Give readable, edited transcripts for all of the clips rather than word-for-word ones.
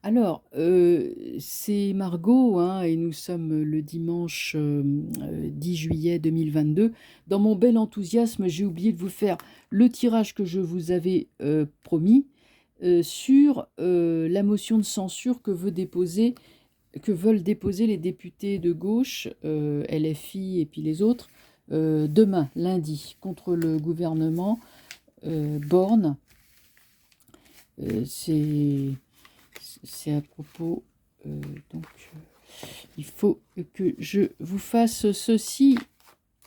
Alors, c'est Margot, hein, et nous sommes le dimanche 10 juillet 2022. Dans mon bel enthousiasme, j'ai oublié de vous faire le tirage que je vous avais promis sur la motion de censure que veulent déposer les députés de gauche, LFI et puis les autres, demain, lundi, contre le gouvernement Borne. C'est à propos, donc il faut que je vous fasse ceci,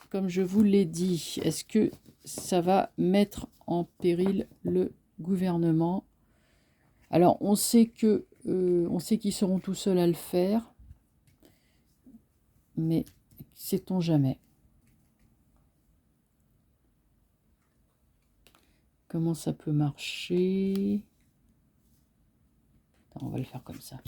comme je vous l'ai dit. Est-ce que ça va mettre en péril le gouvernement? Alors, on sait qu'ils seront tout seuls à le faire, mais sait-on jamais? Comment ça peut marcher? Attends, on va le faire comme ça.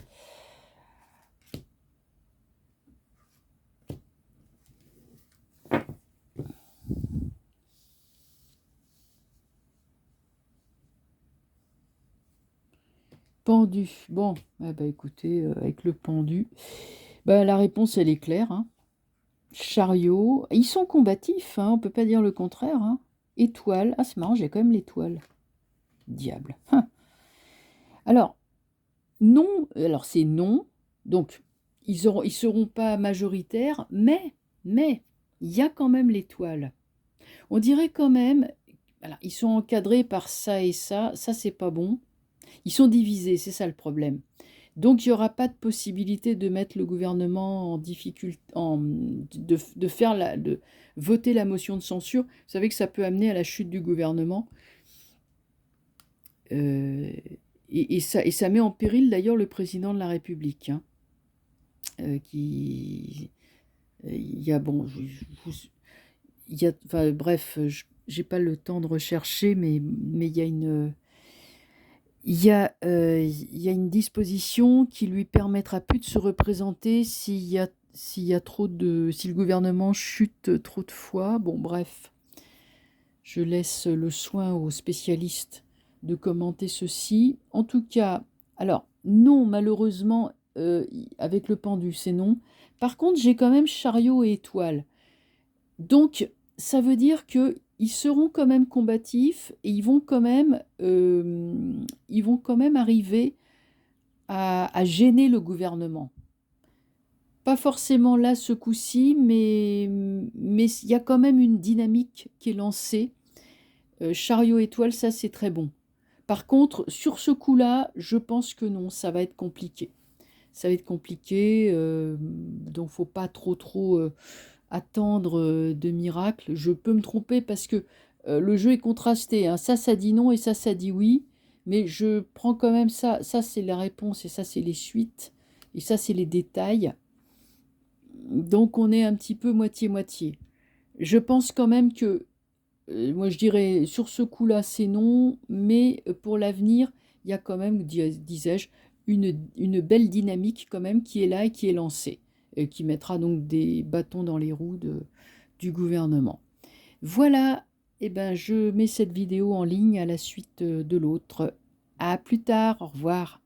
Pendu. Bon, eh ben, écoutez, avec le pendu, la réponse, elle est claire, hein. Chariot. Ils sont combatifs, hein, on peut pas dire le contraire, hein. Étoile. Ah, c'est marrant, j'ai quand même l'étoile. Diable. Alors, non. Alors, c'est non. Donc, ils seront pas majoritaires, mais, il y a quand même l'étoile. On dirait quand même. Alors, ils sont encadrés par ça et ça. Ça, c'est pas bon. Ils sont divisés, c'est ça le problème. Donc il n'y aura pas de possibilité de mettre le gouvernement en difficulté, de voter la motion de censure. Vous savez que ça peut amener à la chute du gouvernement. Ça met en péril d'ailleurs le président de la République. Hein, qui, il y a, bon, il y a, enfin, bref, j'ai pas le temps de rechercher, mais il y a une... il y a une disposition qui lui permettra plus de se représenter s'il y a si le gouvernement chute trop de fois. Bon, bref, je laisse le soin aux spécialistes de commenter ceci. En tout cas, alors, non, malheureusement, avec le pendu, c'est non. Par contre, j'ai quand même chariot et étoile. Donc, ça veut dire que ils seront quand même combatifs et ils vont quand même arriver à gêner le gouvernement. Pas forcément là ce coup-ci, mais il y a quand même une dynamique qui est lancée. Chariot étoile, ça c'est très bon. Par contre, sur ce coup-là, je pense que non, ça va être compliqué. Ça va être compliqué, donc faut pas trop attendre de miracles. Je peux me tromper parce que le jeu est contrasté, hein. Ça dit non et ça dit oui. Mais je prends quand même ça. Ça, c'est la réponse et ça, c'est les suites. Et ça, c'est les détails. Donc, on est un petit peu moitié-moitié. Je pense quand même que, moi, je dirais, sur ce coup-là, c'est non. Mais pour l'avenir, il y a quand même, disais-je, une belle dynamique quand même qui est là et qui est lancée. Et qui mettra donc des bâtons dans les roues du gouvernement. Voilà, eh ben, je mets cette vidéo en ligne à la suite de l'autre. À plus tard, au revoir.